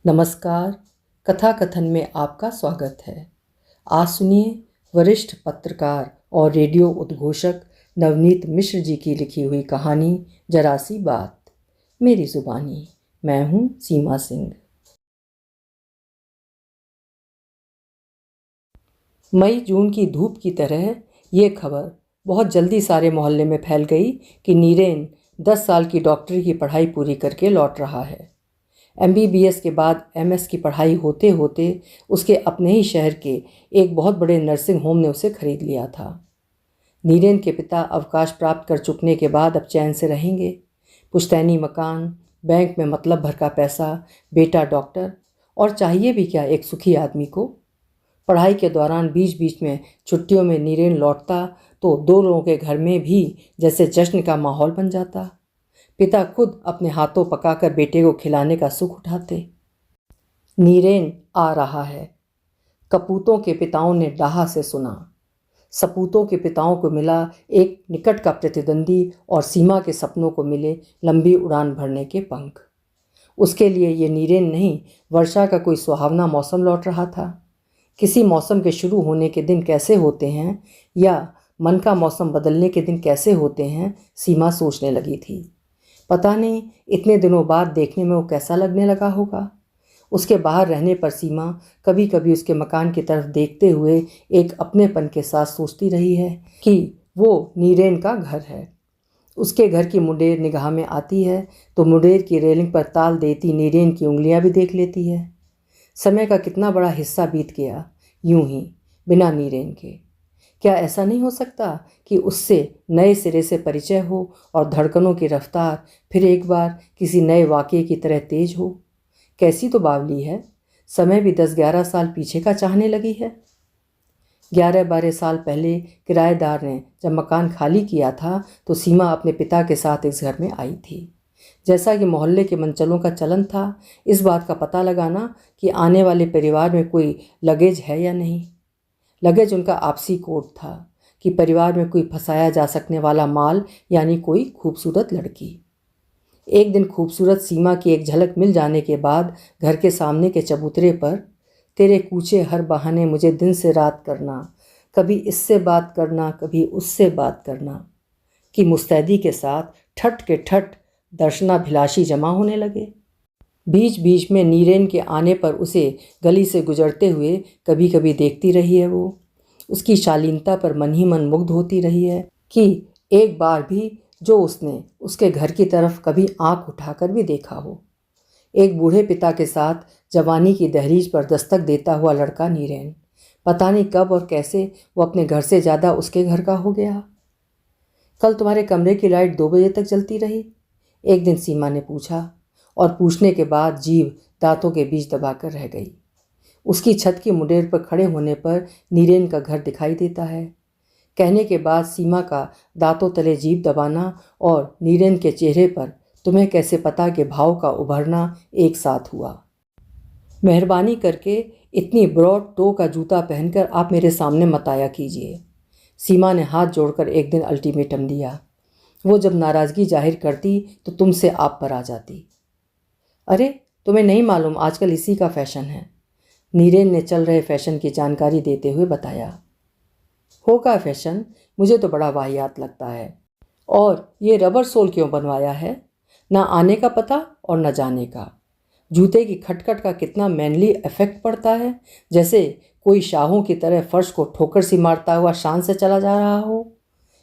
नमस्कार। कथा कथन में आपका स्वागत है। आज सुनिए वरिष्ठ पत्रकार और रेडियो उद्घोषक नवनीत मिश्र जी की लिखी हुई कहानी जरा सी बात, मेरी जुबानी। मैं हूँ सीमा सिंह। मई जून की धूप की तरह ये खबर बहुत जल्दी सारे मोहल्ले में फैल गई कि नीरेन 10 साल की डॉक्टरी की पढ़ाई पूरी करके लौट रहा है। MBBS के बाद MS की पढ़ाई होते होते उसके अपने ही शहर के एक बहुत बड़े नर्सिंग होम ने उसे खरीद लिया था। नीरेन के पिता अवकाश प्राप्त कर चुकने के बाद अब चैन से रहेंगे। पुश्तैनी मकान, बैंक में मतलब भर का पैसा, बेटा डॉक्टर, और चाहिए भी क्या एक सुखी आदमी को। पढ़ाई के दौरान बीच बीच में छुट्टियों में नीरेन लौटता तो दो लोगों के घर में भी जैसे जश्न का माहौल बन जाता। पिता खुद अपने हाथों पकाकर बेटे को खिलाने का सुख उठाते। नीरेन आ रहा है, कपूतों के पिताओं ने डाहा से सुना। सपूतों के पिताओं को मिला एक निकट का प्रतिद्वंदी और सीमा के सपनों को मिले लंबी उड़ान भरने के पंख। उसके लिए ये नीरेन नहीं, वर्षा का कोई सुहावना मौसम लौट रहा था। किसी मौसम के शुरू होने के दिन कैसे होते हैं या मन का मौसम बदलने के दिन कैसे होते हैं, सीमा सोचने लगी थी। पता नहीं इतने दिनों बाद देखने में वो कैसा लगने लगा होगा। उसके बाहर रहने पर सीमा कभी कभी उसके मकान की तरफ देखते हुए एक अपनेपन के साथ सोचती रही है कि वो नीरेन का घर है। उसके घर की मुंडेर निगाह में आती है तो मुंडेर की रेलिंग पर ताल देती नीरेन की उंगलियां भी देख लेती है। समय का कितना बड़ा हिस्सा बीत गया यूं ही बिना नीरेन के। क्या ऐसा नहीं हो सकता कि उससे नए सिरे से परिचय हो और धड़कनों की रफ्तार फिर एक बार किसी नए वाक़ये की तरह तेज हो। कैसी तो बावली है, समय भी 10-11 साल पीछे का चाहने लगी है। 11-12 साल पहले किराएदार ने जब मकान खाली किया था तो सीमा अपने पिता के साथ इस घर में आई थी। जैसा कि मोहल्ले के मनचलों का चलन था, इस बात का पता लगाना कि आने वाले परिवार में कोई लगेज है या नहीं। लगेज उनका आपसी कोड था कि परिवार में कोई फंसाया जा सकने वाला माल, यानी कोई खूबसूरत लड़की। एक दिन खूबसूरत सीमा की एक झलक मिल जाने के बाद घर के सामने के चबूतरे पर तेरे कूचे हर बहाने मुझे दिन से रात करना, कभी इससे बात करना कभी उससे बात करना की मुस्तैदी के साथ ठट के ठट दर्शनाभिलाषी जमा होने लगे। बीच बीच में नीरेन के आने पर उसे गली से गुजरते हुए कभी कभी देखती रही है। वो उसकी शालीनता पर मन ही मन मुग्ध होती रही है कि एक बार भी जो उसने उसके घर की तरफ कभी आंख उठाकर भी देखा हो। एक बूढ़े पिता के साथ जवानी की दहलीज पर दस्तक देता हुआ लड़का नीरेन, पता नहीं कब और कैसे वो अपने घर से ज़्यादा उसके घर का हो गया। कल तुम्हारे कमरे की लाइट 2 बजे तक जलती रही? एक दिन सीमा ने पूछा, और पूछने के बाद जीभ दांतों के बीच दबाकर रह गई। उसकी छत की मुंडेर पर खड़े होने पर नीरेन का घर दिखाई देता है। कहने के बाद सीमा का दांतों तले जीभ दबाना और नीरेन के चेहरे पर तुम्हें कैसे पता के भाव का उभरना एक साथ हुआ। मेहरबानी करके इतनी ब्रॉड टो का जूता पहनकर आप मेरे सामने मत आया कीजिए। सीमा ने हाथ जोड़कर एक दिन अल्टीमेटम दिया। वो जब नाराज़गी जाहिर करती तो तुमसे आप पर आ जाती। अरे तुम्हें नहीं मालूम आजकल इसी का फैशन है, नीरेन ने चल रहे फैशन की जानकारी देते हुए बताया। होगा फैशन, मुझे तो बड़ा वाहियात लगता है। और ये रबर सोल क्यों बनवाया है? ना आने का पता और न जाने का। जूते की खटखट का कितना मैनली इफेक्ट पड़ता है, जैसे कोई शाहों की तरह फर्श को ठोकर सी मारता हुआ शान से चला जा रहा हो।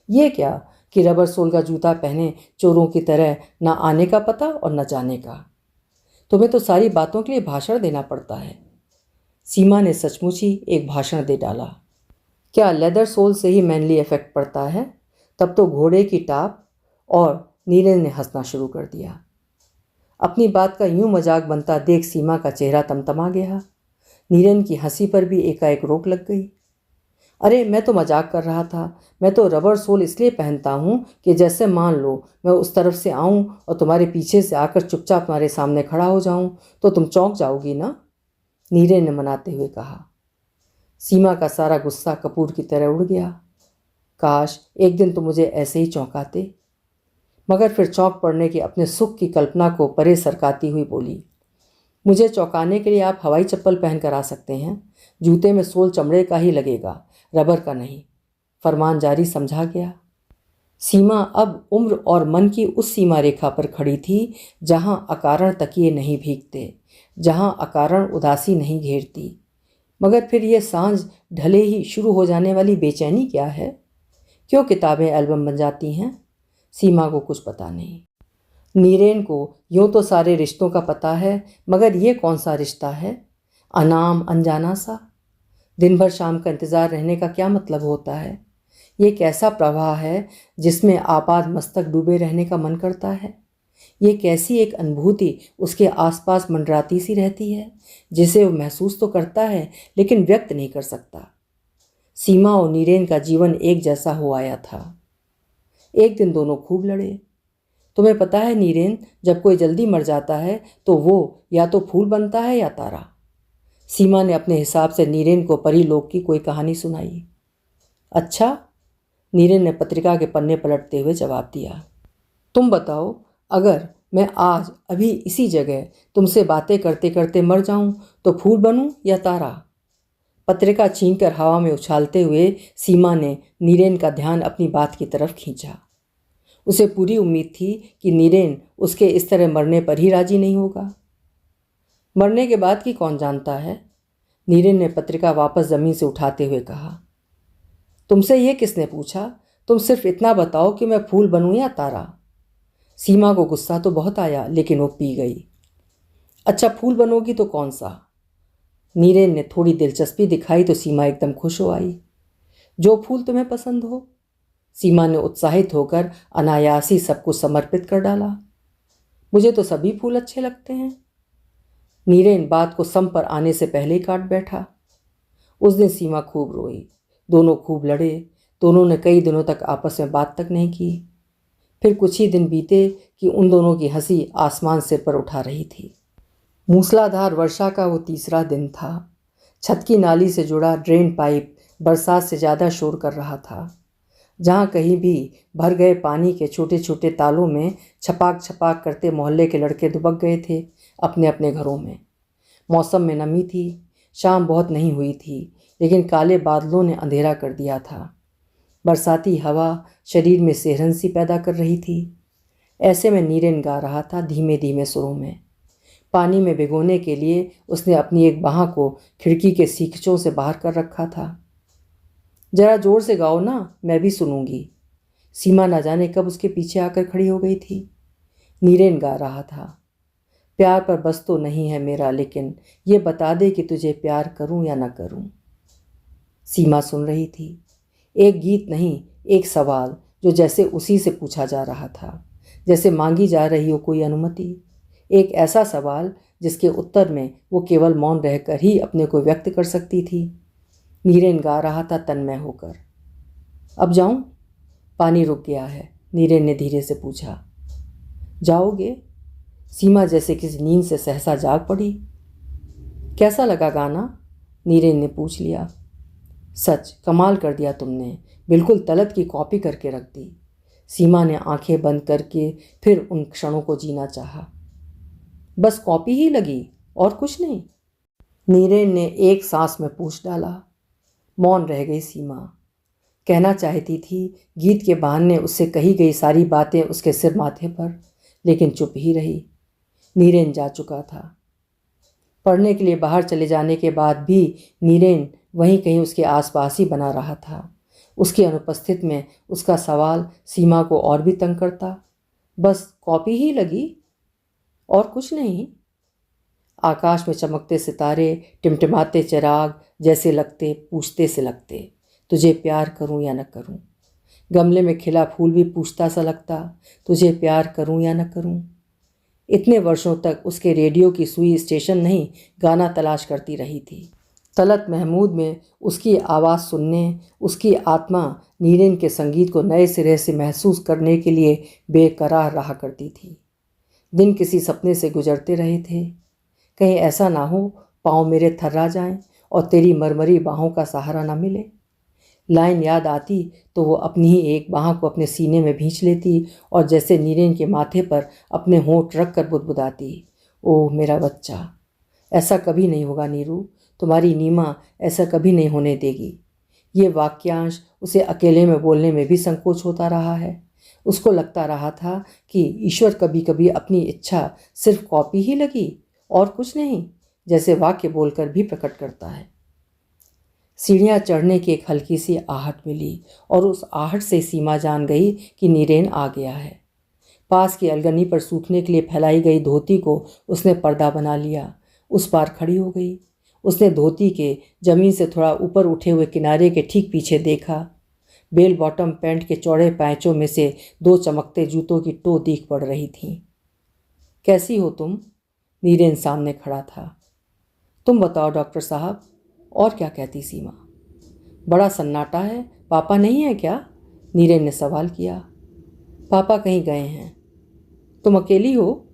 ये क्या कि रबर सोल का जूता पहने चोरों की तरह ना आने का पता और न जाने का। तुम्हें तो सारी बातों के लिए भाषण देना पड़ता है। सीमा ने सचमुच ही एक भाषण दे डाला। क्या लेदर सोल से ही मैनली इफेक्ट पड़ता है? तब तो घोड़े की टाप। और नीरेन ने हंसना शुरू कर दिया। अपनी बात का यूं मजाक बनता देख सीमा का चेहरा तमतमा गया। नीरेन की हंसी पर भी एकाएक रोक लग गई। अरे मैं तो मजाक कर रहा था। मैं तो रबर सोल इसलिए पहनता हूँ कि जैसे मान लो मैं उस तरफ से आऊँ और तुम्हारे पीछे से आकर चुपचाप तुम्हारे सामने खड़ा हो जाऊँ तो तुम चौंक जाओगी ना, नीरेन ने मनाते हुए कहा। सीमा का सारा गुस्सा कपूर की तरह उड़ गया। काश एक दिन तो मुझे ऐसे ही चौंकाते। मगर फिर चौंक पड़ने के अपने सुख की कल्पना को परे सरकाती हुई बोली, मुझे चौंकाने के लिए आप हवाई चप्पल पहन कर आ सकते हैं, जूते में सोल चमड़े का ही लगेगा, रबर का नहीं, फरमान जारी समझा गया। सीमा अब उम्र और मन की उस सीमा रेखा पर खड़ी थी जहां अकारण तकिए नहीं भीगते, जहां अकारण उदासी नहीं घेरती। मगर फिर यह सांझ ढले ही शुरू हो जाने वाली बेचैनी क्या है? क्यों किताबें एल्बम बन जाती हैं? सीमा को कुछ पता नहीं। नीरेन को यूं तो सारे रिश्तों का पता है, मगर ये कौन सा रिश्ता है? अनाम अनजाना सा। दिन भर शाम का इंतज़ार रहने का क्या मतलब होता है? ये कैसा प्रवाह है जिसमें आपाद मस्तक डूबे रहने का मन करता है? ये कैसी एक अनुभूति उसके आसपास मंडराती सी रहती है, जिसे वो महसूस तो करता है लेकिन व्यक्त नहीं कर सकता। सीमा और नीरेन का जीवन एक जैसा हो आया था। एक दिन दोनों खूब लड़े। तुम्हें पता है नीरेन, जब कोई जल्दी मर जाता है तो वो या तो फूल बनता है या तारा। सीमा ने अपने हिसाब से नीरेन को परीलोक की कोई कहानी सुनाई। अच्छा, नीरेन ने पत्रिका के पन्ने पलटते हुए जवाब दिया। तुम बताओ, अगर मैं आज अभी इसी जगह तुमसे बातें करते करते मर जाऊं तो फूल बनूं या तारा? पत्रिका छीनकर हवा में उछालते हुए सीमा ने नीरेन का ध्यान अपनी बात की तरफ खींचा। उसे पूरी उम्मीद थी कि नीरेन उसके इस तरह मरने पर ही राजी नहीं होगा। मरने के बाद की कौन जानता है? नीरेन ने पत्रिका वापस जमीन से उठाते हुए कहा। तुमसे ये किसने पूछा? तुम सिर्फ इतना बताओ कि मैं फूल बनूं या तारा। सीमा को गुस्सा तो बहुत आया, लेकिन वो पी गई। अच्छा, फूल बनोगी तो कौन सा? नीरेन ने थोड़ी दिलचस्पी दिखाई तो सीमा एकदम खुश हो आई। जो फूल तुम्हें पसंद हो। सीमा ने उत्साहित होकर अनायास ही सब कुछ समर्पित कर डाला। मुझे तो सभी फूल अच्छे लगते हैं। नीरेन बात को सम पर आने से पहले ही काट बैठा। उस दिन सीमा खूब रोई। दोनों खूब लड़े। दोनों ने कई दिनों तक आपस में बात तक नहीं की। फिर कुछ ही दिन बीते कि उन दोनों की हंसी आसमान सिर पर उठा रही थी। मूसलाधार वर्षा का वो तीसरा दिन था। छत की नाली से जुड़ा ड्रेन पाइप बरसात से ज़्यादा शोर कर रहा था। जहाँ कहीं भी भर गए पानी के छोटे छोटे तालों में छपाक छपाक करते मोहल्ले के लड़के दुबक गए थे अपने अपने घरों में। मौसम में नमी थी। शाम बहुत नहीं हुई थी, लेकिन काले बादलों ने अंधेरा कर दिया था। बरसाती हवा शरीर में सिहरन सी पैदा कर रही थी। ऐसे में नीरेन गा रहा था धीमे धीमे सुरों में। पानी में भिगोने के लिए उसने अपनी एक बाँह को खिड़की के सीखचों से बाहर कर रखा था। जरा जोर से गाओ ना, मैं भी सुनूंगी। सीमा न जाने कब उसके पीछे आकर खड़ी हो गई थी। नीरेन गा रहा था। प्यार पर बस तो नहीं है मेरा, लेकिन ये बता दे कि तुझे प्यार करूं या न करूं। सीमा सुन रही थी। एक गीत नहीं, एक सवाल जो जैसे उसी से पूछा जा रहा था, जैसे मांगी जा रही हो कोई अनुमति। एक ऐसा सवाल जिसके उत्तर में वो केवल मौन रहकर ही अपने को व्यक्त कर सकती थी। नीरेन गा रहा था तन्मय होकर। अब जाऊं? पानी रुक गया है, नीरेन ने धीरे से पूछा। जाओगे? सीमा जैसे किसी नींद से सहसा जाग पड़ी। कैसा लगा गाना? नीरेन ने पूछ लिया। सच कमाल कर दिया तुमने, बिल्कुल तलत की कॉपी करके रख दी। सीमा ने आंखें बंद करके फिर उन क्षणों को जीना चाहा। बस कॉपी ही लगी और कुछ नहीं? नीरेन ने एक सांस में पूछ डाला। मौन रह गई सीमा। कहना चाहती थी, गीत के बहाने उससे कही गई सारी बातें उसके सिर माथे पर, लेकिन चुप ही रही। नीरेन जा चुका था। पढ़ने के लिए बाहर चले जाने के बाद भी नीरेन वहीं कहीं उसके आसपास ही बना रहा था। उसकी अनुपस्थिति में उसका सवाल सीमा को और भी तंग करता। बस कॉपी ही लगी और कुछ नहीं? आकाश में चमकते सितारे, टिमटिमाते चिराग जैसे लगते पूछते से लगते, तुझे प्यार करूं या न करूं। गमले में खिला फूल भी पूछता सा लगता, तुझे प्यार करूं या न करूं। इतने वर्षों तक उसके रेडियो की सुई स्टेशन नहीं गाना तलाश करती रही थी। तलत महमूद में उसकी आवाज़ सुनने, उसकी आत्मा नीरेन के संगीत को नए सिरे से महसूस करने के लिए बेकरार रहा करती थी। दिन किसी सपने से गुजरते रहे थे। कहीं ऐसा ना हो पाँव मेरे थर्रा जाएं और तेरी मरमरी बाहों का सहारा ना मिले। लाइन याद आती तो वो अपनी ही एक बाँह को अपने सीने में भींच लेती और जैसे नीरेन के माथे पर अपने होंठ रख कर बुदबुदाती, ओह मेरा बच्चा, ऐसा कभी नहीं होगा नीरू, तुम्हारी नीमा ऐसा कभी नहीं होने देगी। ये वाक्यांश उसे अकेले में बोलने में भी संकोच होता रहा है। उसको लगता रहा था कि ईश्वर कभी कभी अपनी इच्छा सिर्फ कॉपी ही लगी और कुछ नहीं, जैसे वाक्य बोलकर भी प्रकट करता है। सीढ़ियाँ चढ़ने की एक हल्की सी आहट मिली और उस आहट से सीमा जान गई कि नीरेन आ गया है। पास की अलगनी पर सूखने के लिए फैलाई गई धोती को उसने पर्दा बना लिया। उस पार खड़ी हो गई। उसने धोती के जमीन से थोड़ा ऊपर उठे हुए किनारे के ठीक पीछे देखा। बेल बॉटम पैंट के चौड़े पैंचों में से 2 चमकते जूतों की टो दिख पड़ रही थी। कैसी हो तुम? नीरेन सामने खड़ा था। तुम बताओ डॉक्टर साहब। और क्या कहती सीमा। बड़ा सन्नाटा है, पापा नहीं है क्या? नीरेन ने सवाल किया। पापा कहीं गए हैं। तुम अकेली हो?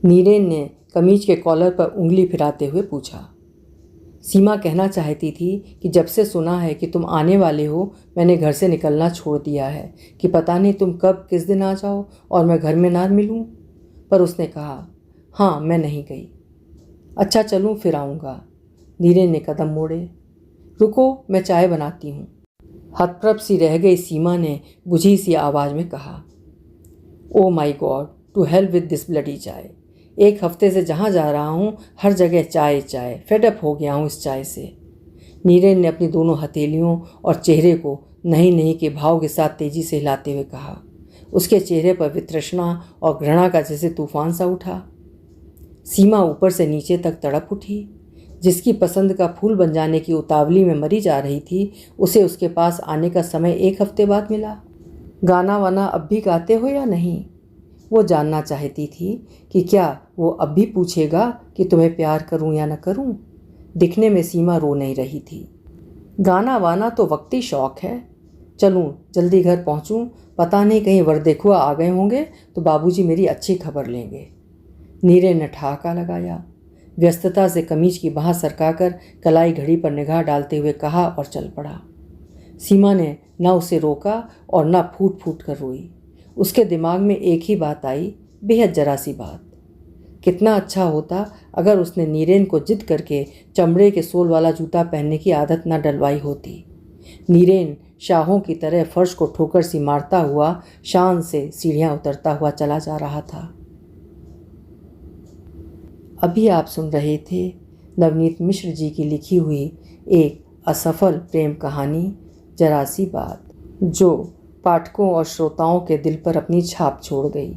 नीरेन ने कमीज के कॉलर पर उंगली फिराते हुए पूछा। सीमा कहना चाहती थी कि जब से सुना है कि तुम आने वाले हो, मैंने घर से निकलना छोड़ दिया है कि पता नहीं तुम कब किस दिन आ जाओ और मैं घर में ना मिलूं। पर उसने कहा, हाँ मैं नहीं गई। अच्छा चलूं, फिर आऊँगा। नीरेन ने कदम मोड़े। रुको, मैं चाय बनाती हूँ। हतप्रभ सी रह गई सीमा ने बुझी सी आवाज़ में कहा। Oh my God, to help with this bloody chai. 1 हफ्ते से जहाँ जा रहा हूँ हर जगह चाय चाय, फेडअप हो गया हूँ इस चाय से। नीरेन ने अपनी दोनों हथेलियों और चेहरे को नहीं नहीं के भाव के साथ तेजी से हिलाते हुए कहा। उसके चेहरे पर वितृष्णा और घृणा का जैसे तूफान सा उठा। सीमा ऊपर से नीचे तक तड़प उठी। जिसकी पसंद का फूल बन जाने की उतावली में मरी जा रही थी, उसे उसके पास आने का समय 1 हफ्ते बाद मिला। गाना वाना अब भी गाते हो या नहीं? वो जानना चाहती थी कि क्या वो अब भी पूछेगा कि तुम्हें प्यार करूं या न करूं। दिखने में सीमा रो नहीं रही थी। गाना वाना तो वक्ती शौक है। चलूं, जल्दी घर पहुंचूं, पता नहीं कहीं वरदेखुआ आ गए होंगे तो बाबूजी मेरी अच्छी खबर लेंगे। नीरेन ने ठहाका लगाया। व्यस्तता से कमीज की बाह सरकाकर कलाई घड़ी पर निगाह डालते हुए कहा और चल पड़ा। सीमा ने न उसे रोका और न फूट फूट कर रोई। उसके दिमाग में एक ही बात आई, बेहद जरा सी बात। कितना अच्छा होता अगर उसने नीरेन को जिद करके चमड़े के सोल वाला जूता पहनने की आदत न डलवाई होती। नीरेन शाहों की तरह फर्श को ठोकर सी मारता हुआ शान से सीढ़ियाँ उतरता हुआ चला जा रहा था। अभी आप सुन रहे थे नवनीत मिश्र जी की लिखी हुई एक असफल प्रेम कहानी जरा सी बात, जो पाठकों और श्रोताओं के दिल पर अपनी छाप छोड़ गई।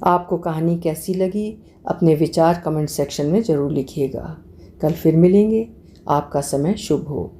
आपको कहानी कैसी लगी अपने विचार कमेंट सेक्शन में ज़रूर लिखिएगा। कल फिर मिलेंगे। आपका समय शुभ हो।